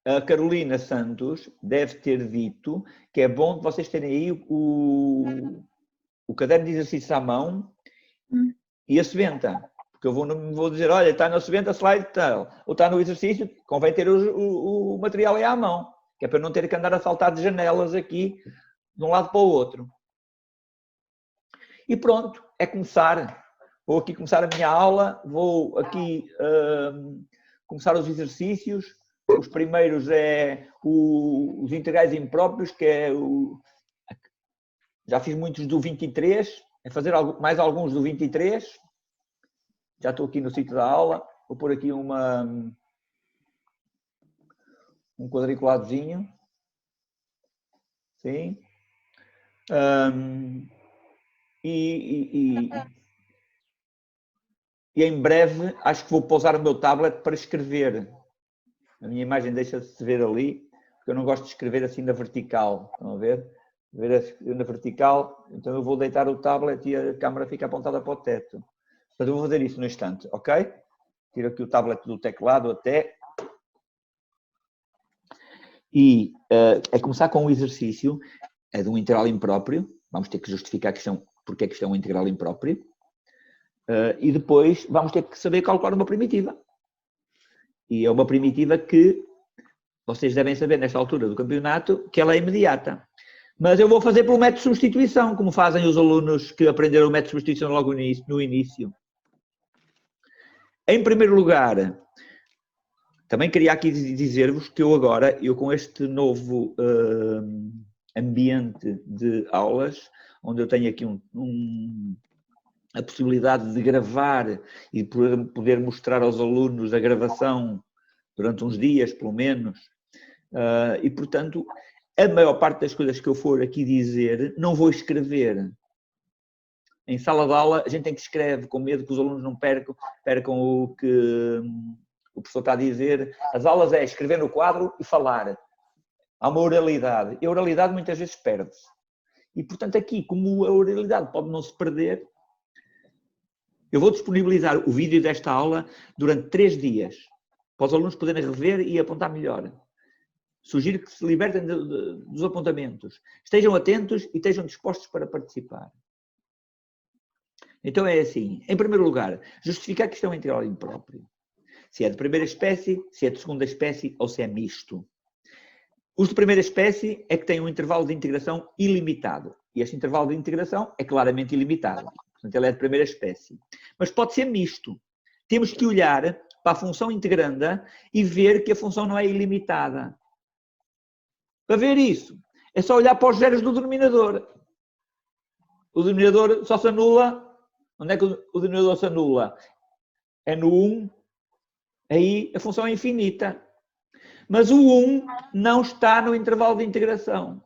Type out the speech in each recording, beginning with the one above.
a Carolina Santos deve ter dito que é bom vocês terem aí o caderno de exercícios à mão e a sebenta. Porque eu não vou dizer, olha, está na sebenta, slide tal, ou está no exercício, convém ter o material aí à mão, que é para não ter que andar a saltar de janelas aqui, de um lado para o outro. E pronto, é começar. Vou aqui começar a minha aula, vou aqui começar os exercícios. Os primeiros é os integrais impróprios, que é já fiz muitos do 23, é fazer mais alguns do 23. Já estou aqui no sítio da aula, vou pôr aqui um quadriculadozinho. Sim. E em breve acho que vou pousar o meu tablet para escrever. A minha imagem deixa-se ver ali, porque eu não gosto de escrever assim na vertical. Estão a ver? Ver na vertical, então eu vou deitar o tablet e a câmera fica apontada para o teto. Portanto, eu vou fazer isso no instante, ok? Tiro aqui o tablet do teclado até. E é começar com um exercício de um integral impróprio. Vamos ter que justificar porque é que isto é um integral impróprio. E depois vamos ter que saber calcular uma primitiva. E é uma primitiva que vocês devem saber nesta altura do campeonato que ela é imediata. Mas eu vou fazer pelo método de substituição, como fazem os alunos que aprenderam o método de substituição logo no início. Em primeiro lugar, também queria aqui dizer-vos que eu com este novo ambiente de aulas, onde eu tenho aqui a possibilidade de gravar e poder mostrar aos alunos a gravação durante uns dias, pelo menos, e, portanto, a maior parte das coisas que eu for aqui dizer, não vou escrever. Em sala de aula, a gente tem que escrever, com medo que os alunos não percam o que o professor está a dizer. As aulas é escrever no quadro e falar. Há uma oralidade. E a oralidade muitas vezes perde-se. E, portanto, aqui, como a oralidade pode não se perder, eu vou disponibilizar o vídeo desta aula durante 3 dias, para os alunos poderem rever e apontar melhor. Sugiro que se libertem dos apontamentos. Estejam atentos e estejam dispostos para participar. Então é assim, em primeiro lugar, justificar que isto é um integral impróprio. Se é de primeira espécie, se é de segunda espécie ou se é misto. Os de primeira espécie é que têm um intervalo de integração ilimitado. E este intervalo de integração é claramente ilimitado. Portanto, ele é de primeira espécie. Mas pode ser misto. Temos que olhar para a função integranda e ver que a função não é ilimitada. Para ver isso, é só olhar para os zeros do denominador. O denominador só se anula. Onde é que o denominador se anula? É no 1. Aí a função é infinita. Mas o 1 não está no intervalo de integração.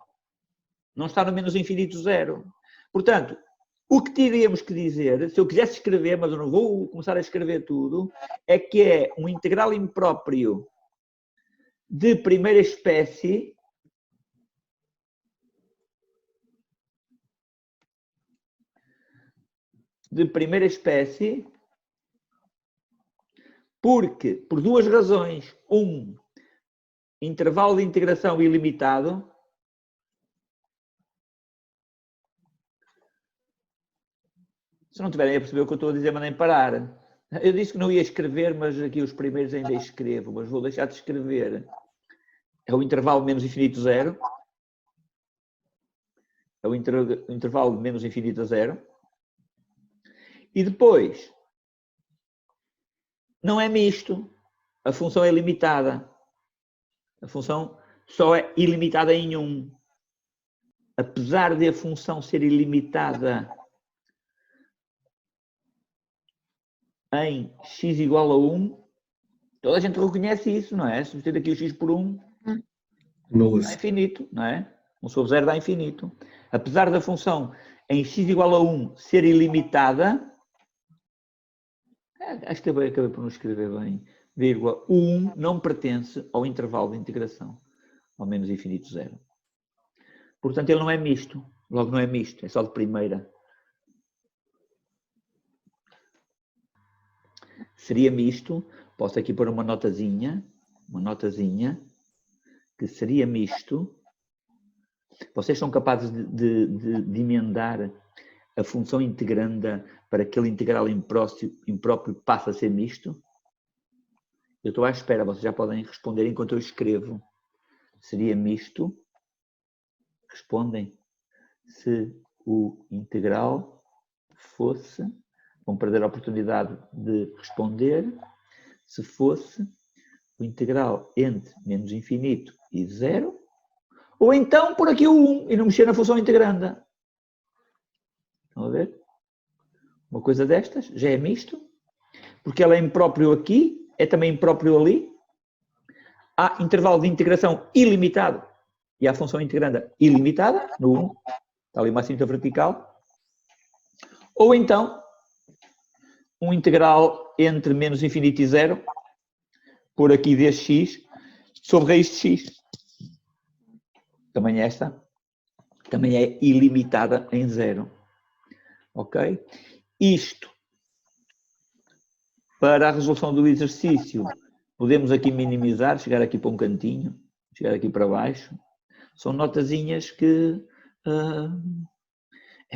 Não está no menos infinito zero. Portanto, o que teríamos que dizer, se eu quisesse escrever, mas eu não vou começar a escrever tudo, é que é um integral impróprio de primeira espécie porque, por 2 razões. Intervalo de integração ilimitado. Se não tiverem a perceber o que eu estou a dizer, mandem parar. Eu disse que não ia escrever, mas aqui os primeiros ainda escrevo, mas vou deixar de escrever. É o intervalo menos infinito zero. É o intervalo de menos infinito a zero. E depois, não é misto. A função é limitada. A função só é ilimitada em 1. Apesar de a função ser ilimitada em x igual a 1, toda a gente reconhece isso, não é? Substituir aqui o x por 1, dá infinito, não é? 1 sobre 0 dá infinito. Apesar da função em x igual a 1 ser ilimitada, acho que acabei por não escrever bem, vírgula, o 1 não pertence ao intervalo de integração, ao menos infinito zero. Portanto, ele não é misto. Logo não é misto, é só de primeira. Seria misto, posso aqui pôr uma notazinha, que seria misto, vocês são capazes de emendar a função integranda para que aquele integral impróprio passe a ser misto? Eu estou à espera, vocês já podem responder enquanto eu escrevo. Seria misto? Respondem. Se o integral fosse, vão perder a oportunidade de responder, se fosse o integral entre menos infinito e zero, ou então por aqui o 1 e não mexer na função integranda. Estão a ver? Uma coisa destas já é misto, porque ela é impróprio aqui, é também impróprio ali. Há intervalo de integração ilimitado e há função integranda ilimitada, no 1, está ali uma cinta vertical. Ou então, um integral entre menos infinito e zero, por aqui dx, sobre raiz de x. Também esta, também é ilimitada em zero. Ok? Isto, para a resolução do exercício, podemos aqui minimizar, chegar aqui para um cantinho, chegar aqui para baixo. São notazinhas que,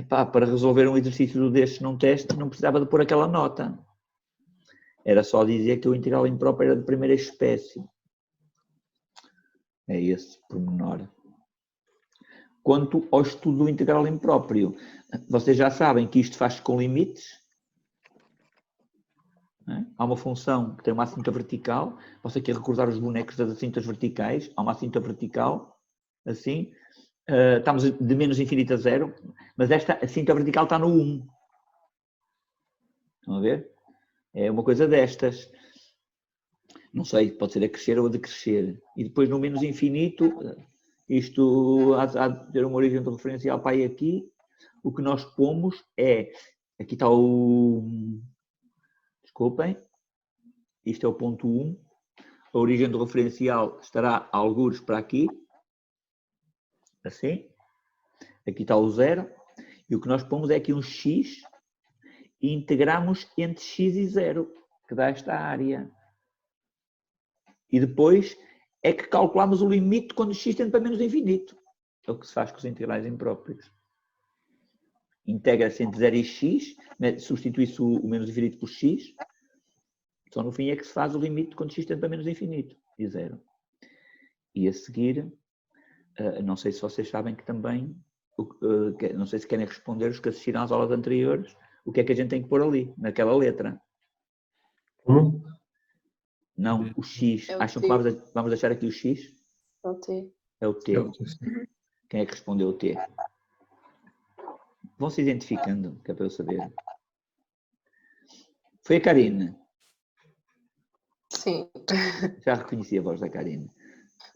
para resolver um exercício destes num teste, não precisava de pôr aquela nota. Era só dizer que o integral impróprio era de primeira espécie. É esse pormenor. Quanto ao estudo do integral impróprio, vocês já sabem que isto faz com limites. Há uma função que tem uma assinta vertical. Você quer recordar os bonecos das assintas verticais? Há uma assinta vertical, assim. Estamos de menos infinito a zero, mas esta assinta vertical está no 1. Estão a ver? É uma coisa destas. Não sei, pode ser a crescer ou a decrescer. E depois no menos infinito, isto há de ter uma origem de referencial para aí aqui. O que nós pomos é, aqui está o, desculpem, isto é o ponto 1. A origem do referencial estará algures para aqui. Assim. Aqui está o 0. E o que nós pomos é aqui um x e integramos entre x e 0, que dá esta área. E depois é que calculamos o limite quando x tende para menos infinito. É o que se faz com os integrais impróprios. Integra-se entre 0 e x, substitui-se o menos infinito por x. Só no fim é que se faz o limite quando x tende para menos infinito e 0. E a seguir, não sei se vocês sabem que também, não sei se querem responder os que assistiram às aulas anteriores, o que é que a gente tem que pôr ali, naquela letra. Como? Não, o X. É o Acham T. que vamos deixar aqui o X? É o T. É o T. Quem é que respondeu o T? Vão se identificando, que é para eu saber. Foi a Karine. Sim. Já reconheci a voz da Karine.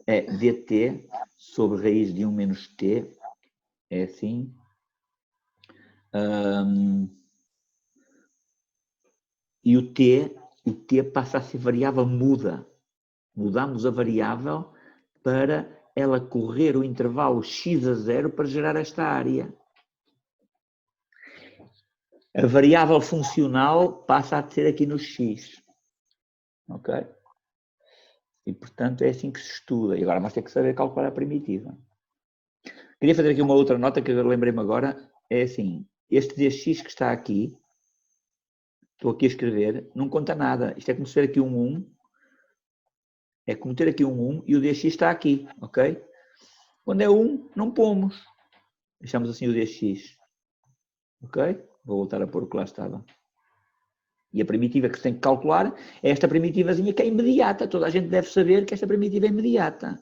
É dt sobre raiz de 1 menos t. É assim. E o t passa a ser variável muda. Mudamos a variável para ela correr o intervalo x a 0 para gerar esta área. A variável funcional passa a ser aqui no x. Ok? E, portanto, é assim que se estuda. E agora vamos ter que saber calcular a primitiva. Queria fazer aqui uma outra nota que eu lembrei-me agora. É assim, este dx que está aqui, estou aqui a escrever, não conta nada. Isto é como se ter aqui um 1. É como ter aqui um 1 e o dx está aqui, ok? Quando é 1, não pomos. Deixamos assim o dx. Ok? Vou voltar a pôr o que lá estava. E a primitiva que se tem que calcular é esta primitivazinha que é imediata. Toda a gente deve saber que esta primitiva é imediata.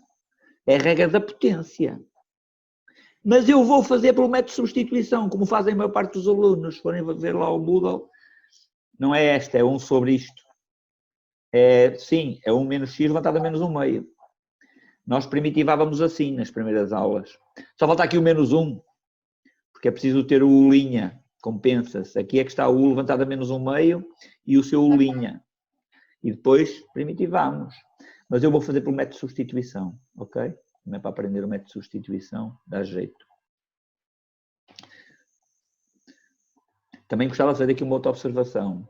É a regra da potência. Mas eu vou fazer pelo método de substituição, como fazem a maior parte dos alunos. Se forem ver lá o Moodle, não é esta, é 1 sobre isto. Sim, é 1 menos x levantado a menos 1 meio. Nós primitivávamos assim nas primeiras aulas. Só falta aqui o menos 1, porque é preciso ter o U', compensa-se. Aqui é que está o U levantado a menos 1 meio e o seu U'. E depois primitivamos. Mas eu vou fazer pelo método de substituição, ok? Não é para aprender o método de substituição, dá jeito. Também gostava de fazer aqui uma outra observação.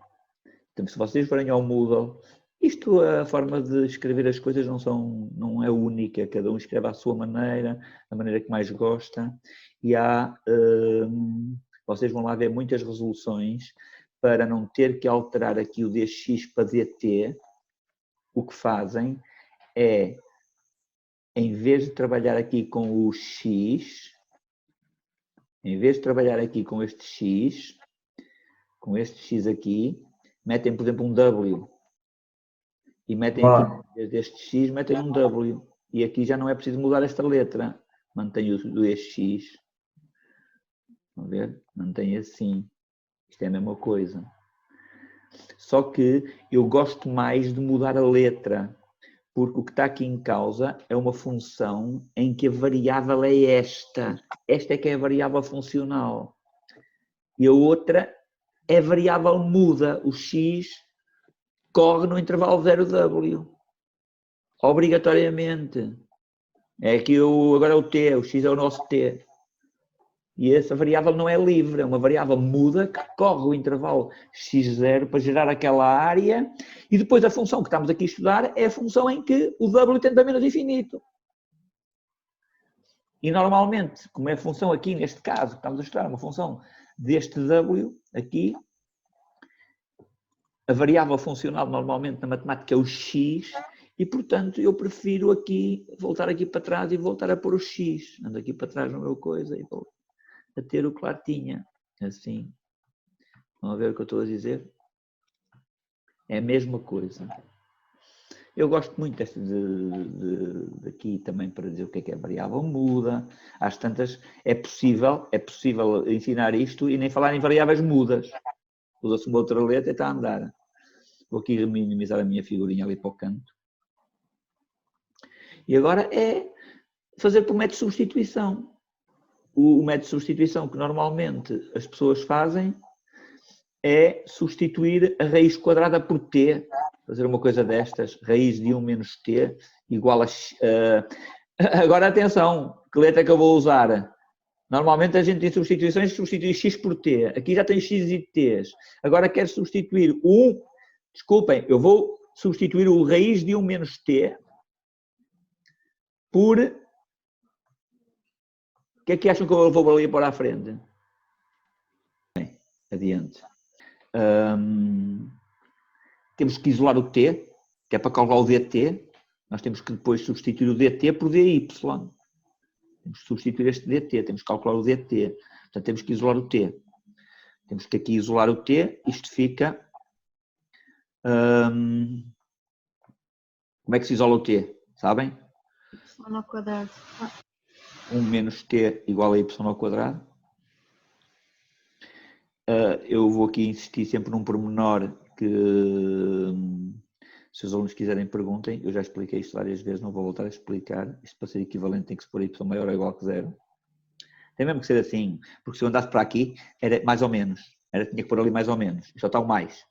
Então, se vocês forem ao Moodle Isto, a forma de escrever as coisas não é única, cada um escreve à sua maneira, da maneira que mais gosta, e vocês vão lá ver muitas resoluções para não ter que alterar aqui o dx para dt. O que fazem é, em vez de trabalhar aqui com o x, em vez de trabalhar aqui com este x aqui, metem, por exemplo, um w. E metem aqui, desde este x, metem um w. E aqui já não é preciso mudar esta letra. Mantém o x. Vão ver? Mantém assim. Isto é a mesma coisa. Só que eu gosto mais de mudar a letra. Porque o que está aqui em causa é uma função em que a variável é esta. Esta é que é a variável funcional. E a outra é a variável muda. O x corre no intervalo 0w. Obrigatoriamente. É que agora é o t, o x é o nosso t. E essa variável não é livre, é uma variável muda que corre o intervalo x0 para gerar aquela área, e depois a função que estamos aqui a estudar é a função em que o w tende a menos infinito. E normalmente, como é a função aqui, neste caso, que estamos a estudar, uma função deste w aqui, a variável funcional normalmente na matemática é o x, e portanto eu prefiro aqui, voltar aqui para trás e voltar a pôr o x. Ando aqui para trás no meu coisa e vou a ter o que lá tinha. Assim. Vão ver o que eu estou a dizer? É a mesma coisa. Eu gosto muito deste daqui também para dizer o que é a variável muda. Às tantas, é possível ensinar isto e nem falar em variáveis mudas. Usa-se uma outra letra e está a andar. Vou aqui minimizar a minha figurinha ali para o canto. E agora é fazer por método de substituição. O método de substituição que normalmente as pessoas fazem é substituir a raiz quadrada por t, fazer uma coisa destas, raiz de 1 menos t igual a... Agora atenção, que letra que eu vou usar? Normalmente a gente em substituições substitui x por t, aqui já tem x e t's. Agora quero substituir desculpem, eu vou substituir o raiz de 1 menos t por... O que é que acham que eu vou ali pôr à frente? Bem, adiante. Temos que isolar o t, que é para calcular o dt. Nós temos que depois substituir o dt por dy. Temos que substituir este dt, temos que calcular o dt. Portanto, temos que isolar o t. Temos que aqui isolar o t. Isto fica... como é que se isola o t? Sabem? Y ao quadrado. 1 menos t igual a y ao quadrado. Eu vou aqui insistir sempre num pormenor que, se os alunos quiserem, perguntem. Eu já expliquei isto várias vezes, não vou voltar a explicar. Isto para ser equivalente tem que se pôr y maior ou igual que 0. Tem mesmo que ser assim, porque se eu andasse para aqui, era mais ou menos. Tinha que pôr ali mais ou menos. Isto só está o mais.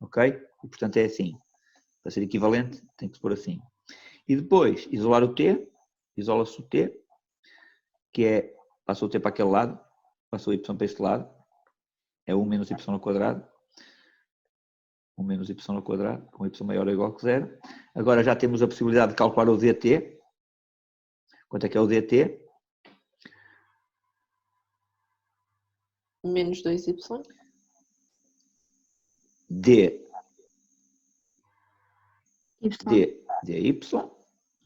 Ok? E, portanto, é assim. Para ser equivalente, tem que se pôr assim. E depois, isolar o t. Isola-se o t. Que é, passa o t para aquele lado, passa o y para este lado, é 1 menos y ao quadrado, 1 menos y ao quadrado, com y maior ou igual que 0. Agora já temos a possibilidade de calcular o dt. Quanto é que é o dt? Menos 2y. dy,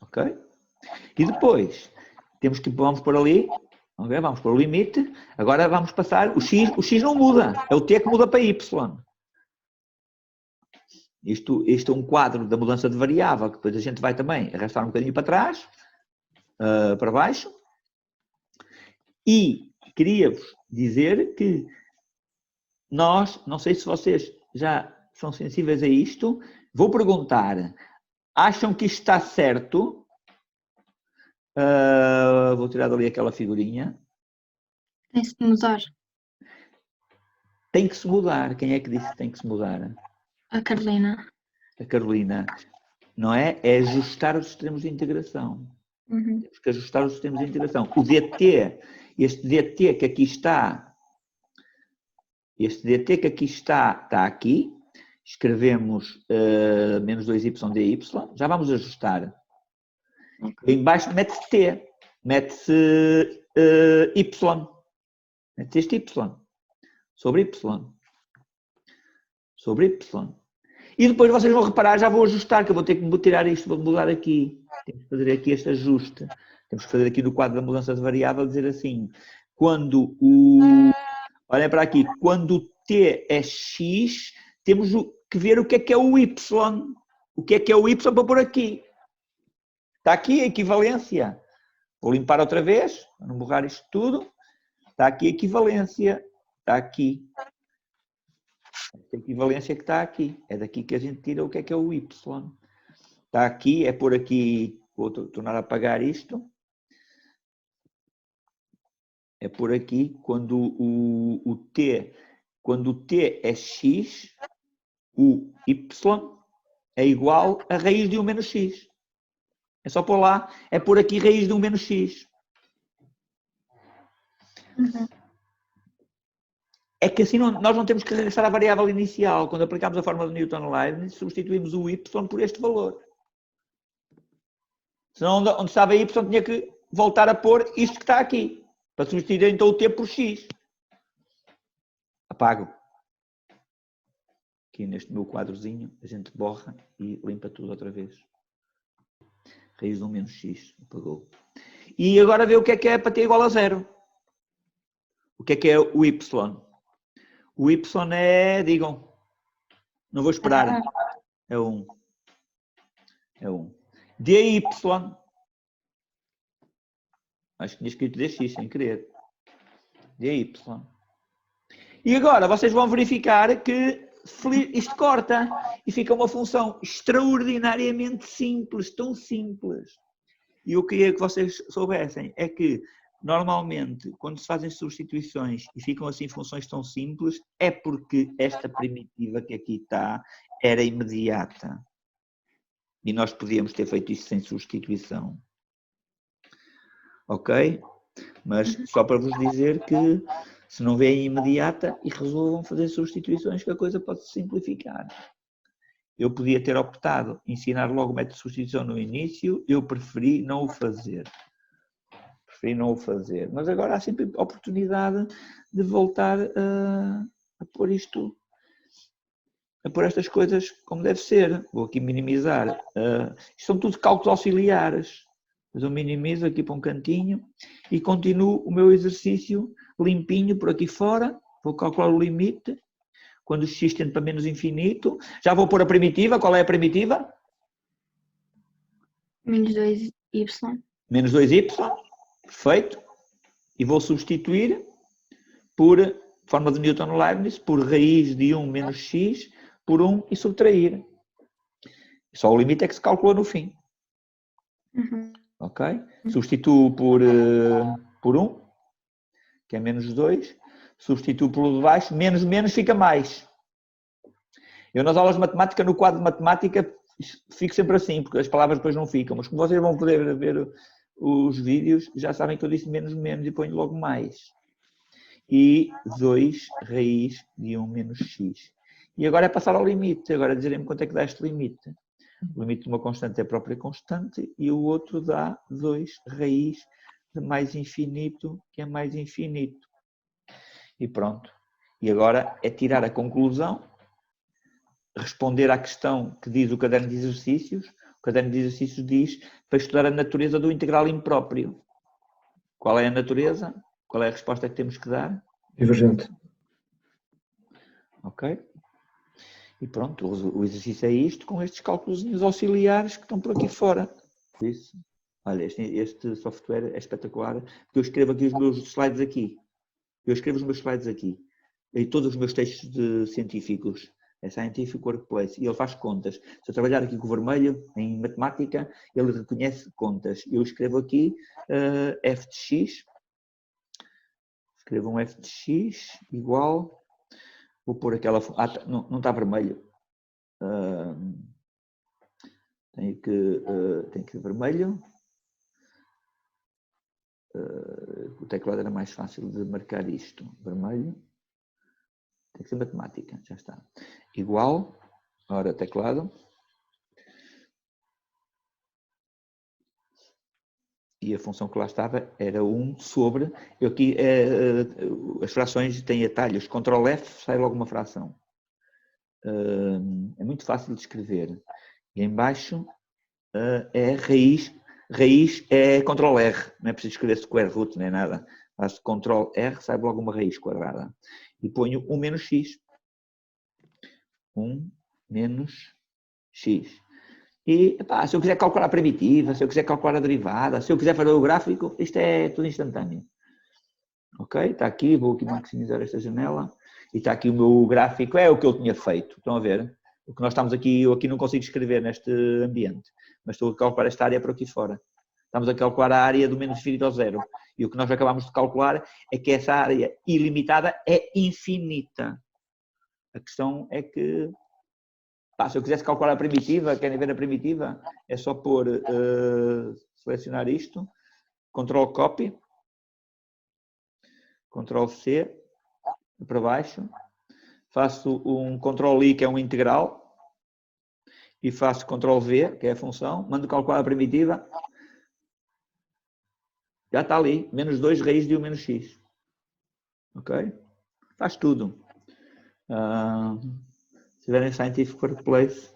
ok? E depois, vamos por ali, vamos pôr o limite, agora vamos passar, o x não muda, é o t que muda para y. Isto é um quadro da mudança de variável, que depois a gente vai também arrastar um bocadinho para trás, para baixo. E queria-vos dizer que nós, não sei se vocês já são sensíveis a isto, vou perguntar, acham que isto está certo? Vou tirar dali aquela figurinha. Tem-se de mudar. Tem que se mudar. Quem é que disse que tem que se mudar? A Carolina. A Carolina. Não é? É ajustar os sistemas de integração. Uhum. Temos que ajustar os sistemas de integração. O dt, este dt que aqui está, está aqui. escrevemos menos 2y dy, já vamos ajustar. Ok. Em baixo mete-se t, mete-se y, mete este y, sobre y. E depois vocês vão reparar, já vou ajustar, que eu vou ter que tirar isto, vou mudar aqui. Temos que fazer aqui este ajuste. Temos que fazer aqui no quadro da mudança de variável, dizer assim, quando olhem para aqui, quando o t é x, temos que ver o que é o y. O que é o y para pôr aqui. Está aqui a equivalência. Vou limpar outra vez, para não borrar isto tudo. Está aqui a equivalência. Está aqui. Esta equivalência que está aqui. É daqui que a gente tira o que é o y. Está aqui, é por aqui. Vou tornar a apagar isto. É por aqui, quando o t é x, o y é igual a raiz de 1 menos x. É só pôr lá, é por aqui raiz de 1 menos x. Uhum. É que assim nós não temos que regressar à variável inicial. Quando aplicamos a fórmula de Newton-Leibniz, substituímos o y por este valor. Senão, onde estava y, tinha que voltar a pôr isto que está aqui. Para substituir então o t por x. Apago. Aqui neste meu quadrozinho, a gente borra e limpa tudo outra vez. Raiz de 1 menos x. Apagou. E agora vê o que é para t igual a 0. O que é o y? O y é, digam, não vou esperar, é 1. É 1. dy, acho que tinha escrito dx sem querer. dy. E agora vocês vão verificar que isto corta e fica uma função extraordinariamente simples, tão simples. E eu queria que vocês soubessem é que normalmente, quando se fazem substituições e ficam assim funções tão simples, é porque esta primitiva que aqui está era imediata. E nós podíamos ter feito isto sem substituição. Ok? Mas só para vos dizer que se não vêem imediata e resolvam fazer substituições, que a coisa pode se simplificar. Eu podia ter optado em ensinar logo o método de substituição no início, eu preferi não o fazer. Mas agora há sempre a oportunidade de voltar a pôr isto, a pôr estas coisas como deve ser. Vou aqui minimizar. Isto são tudo cálculos auxiliares. Mas eu minimizo aqui para um cantinho e continuo o meu exercício limpinho por aqui fora. Vou calcular o limite. Quando o x tende para menos infinito. Já vou pôr a primitiva. Qual é a primitiva? Menos 2y. Menos 2y. Perfeito. E vou substituir por forma de Newton-Leibniz, por raiz de 1 menos x, por 1 e subtrair. Só o limite é que se calcula no fim. Uhum. Ok? Substituo por 1, que é menos 2. Substituo pelo de baixo. Menos, menos fica mais. Eu nas aulas de matemática, no quadro de matemática, fico sempre assim, porque as palavras depois não ficam. Mas como vocês vão poder ver os vídeos, já sabem que eu disse menos, menos e ponho logo mais. E 2 raiz de 1 menos x. E agora é passar ao limite. Agora dizerem-me quanto é que dá este limite. O limite de uma constante é a própria constante e o outro dá 2 raiz de mais infinito, que é mais infinito. E pronto. E agora é tirar a conclusão, responder à questão que diz o caderno de exercícios. O caderno de exercícios diz para estudar a natureza do integral impróprio. Qual é a natureza? Qual é a resposta que temos que dar? Divergente. Ok? E pronto, o exercício é isto, com estes cálculos auxiliares que estão por aqui fora. Isso. Olha, este software é espetacular, porque eu escrevo aqui os meus slides aqui. Eu escrevo os meus slides aqui. E todos os meus textos científicos. É Scientific Workplace. E ele faz contas. Se eu trabalhar aqui com o vermelho, em matemática, ele reconhece contas. Eu escrevo aqui f de x. Escrevo um f de x igual... Vou pôr aquela... não está vermelho. Tem que ir vermelho. O teclado era mais fácil de marcar isto. Vermelho. Tem que ser matemática. Já está. Igual. Ora, teclado. E a função que lá estava era 1 sobre... Eu aqui, as frações têm atalhos. Ctrl F, sai logo uma fração. É muito fácil de escrever. E em baixo é raiz. Raiz é Ctrl R. Não é preciso escrever square root nem nada. Faço Ctrl R, sai logo uma raiz quadrada. E ponho 1 menos x. 1 menos x. E, epá, se eu quiser calcular a primitiva, se eu quiser calcular a derivada, se eu quiser fazer o gráfico, isto é tudo instantâneo. Ok? Está aqui, vou aqui maximizar esta janela. E está aqui o meu gráfico, é o que eu tinha feito. Estão a ver? O que nós estamos aqui, eu aqui não consigo escrever neste ambiente, mas estou a calcular esta área por aqui fora. Estamos a calcular a área do menos infinito ao zero. E o que nós acabamos de calcular é que essa área ilimitada é infinita. A questão é que... se eu quisesse calcular a primitiva, querem ver a primitiva? É só pôr, selecionar isto, Ctrl Copy, Ctrl C, para baixo, faço um Ctrl I, que é um integral, e faço Ctrl V, que é a função, mando calcular a primitiva, já está ali, menos 2 raiz de 1 menos x. Ok? Faz tudo. Se tiverem Scientific Workplace...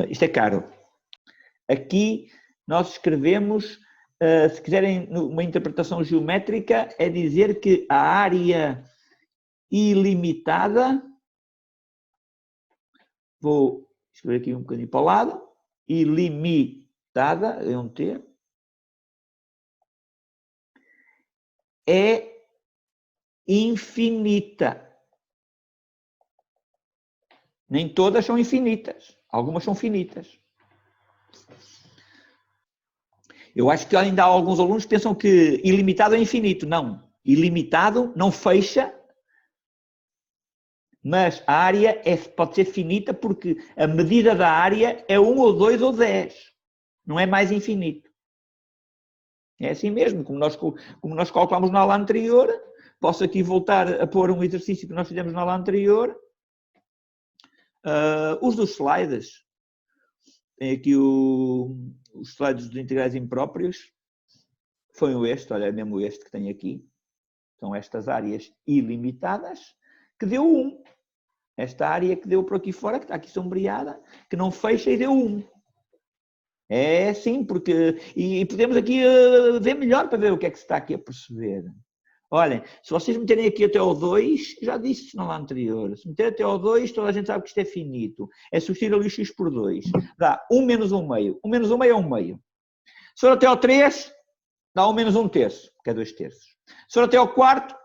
isto é caro. Aqui nós escrevemos, se quiserem uma interpretação geométrica, é dizer que a área ilimitada, vou escrever aqui um bocadinho para o lado, ilimitada, é um T, é infinita. Nem todas são infinitas, algumas são finitas. Eu acho que ainda há alguns alunos que pensam que ilimitado é infinito. Não. Ilimitado não fecha, mas a área pode ser finita porque a medida da área é 1 ou 2 ou 10. Não é mais infinito. É assim mesmo, como nós calculamos na aula anterior. Posso aqui voltar a pôr um exercício que nós fizemos na aula anterior. Os dos slides. Tem aqui os slides de integrais impróprios. Foi este, olha, é mesmo este que tem aqui. São estas áreas ilimitadas, que deu 1. Esta área que deu por aqui fora, que está aqui sombreada, que não fecha e deu 1. É sim, porque... E podemos aqui ver melhor para ver o que é que se está aqui a perceber. Olhem, se vocês meterem aqui até ao 2, já disse na aula anterior, se meter até ao 2, toda a gente sabe que isto é finito. É substituir ali o x por 2. Dá 1 menos 1 meio. 1 menos 1 meio é 1 meio. Se for até ao 3, dá 1 menos 1 terço, que é 2 terços. Se for até ao 4,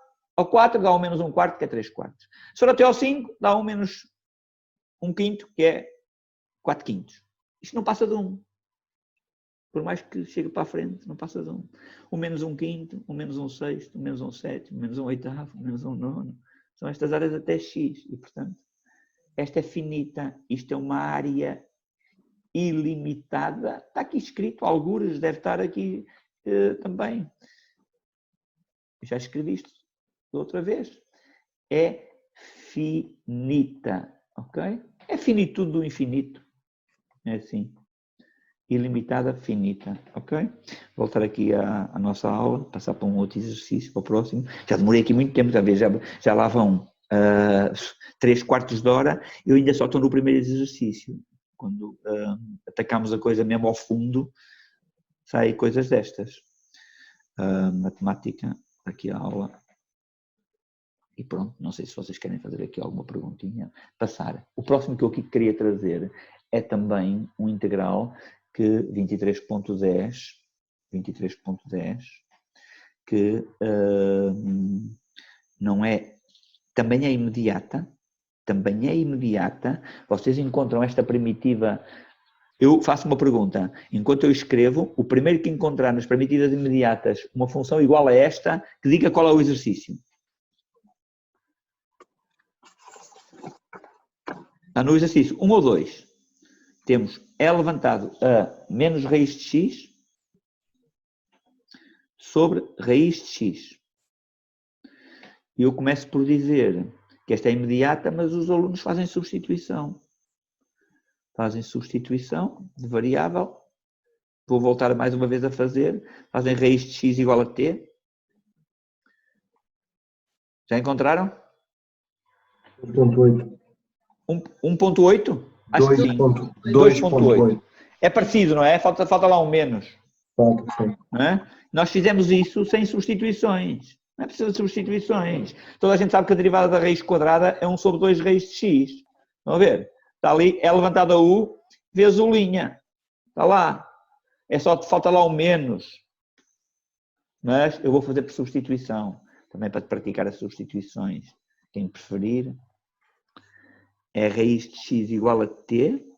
dá 1 menos 1 quarto, que é 3 quartos. Se for até ao 5, dá 1 menos 1 quinto, que é 4 quintos. Isto não passa de 1. Por mais que chegue para a frente, não passa de 1. 1 menos 1 quinto, 1 menos 1 sexto, 1 menos 1 sétimo, 1 menos 1 oitavo, 1 menos 1 nono. São estas áreas até x. E, portanto, esta é finita. Isto é uma área ilimitada. Está aqui escrito, algures, deve estar aqui também. Já escrevi isto da outra vez. É finita. Ok? É finitude do infinito. É assim. Ilimitada, finita, ok? Voltar aqui à nossa aula, passar para um outro exercício, para o próximo. Já demorei aqui muito tempo, talvez já lá vão 3 quartos de hora, eu ainda só estou no primeiro exercício. Quando atacamos a coisa mesmo ao fundo, saem coisas destas. Matemática, aqui a aula. E pronto, não sei se vocês querem fazer aqui alguma perguntinha. Passar. O próximo que eu aqui queria trazer é também um integral que 23.10, que não é, também é imediata, vocês encontram esta primitiva, eu faço uma pergunta, enquanto eu escrevo, o primeiro que encontrar nas primitivas imediatas uma função igual a esta, que diga qual é o exercício. No exercício 1 ou 2, temos é levantado a menos raiz de x sobre raiz de x. E eu começo por dizer que esta é imediata, mas os alunos fazem substituição. Fazem substituição de variável. Vou voltar mais uma vez a fazer. Fazem raiz de x igual a t. Já encontraram? 1.8. 1.8? Acho que sim. 2.8. É parecido, não é? Falta lá um menos. Falta, sim. Não é? Nós fizemos isso sem substituições. Não é preciso de substituições. Toda a gente sabe que a derivada da raiz quadrada é 1 sobre 2 raiz de x. Estão a ver? Está ali, é levantada u, vezes u'. Está lá. É só que falta lá o menos. Mas eu vou fazer por substituição. Também para praticar as substituições. Quem preferir. É raiz de x igual a t.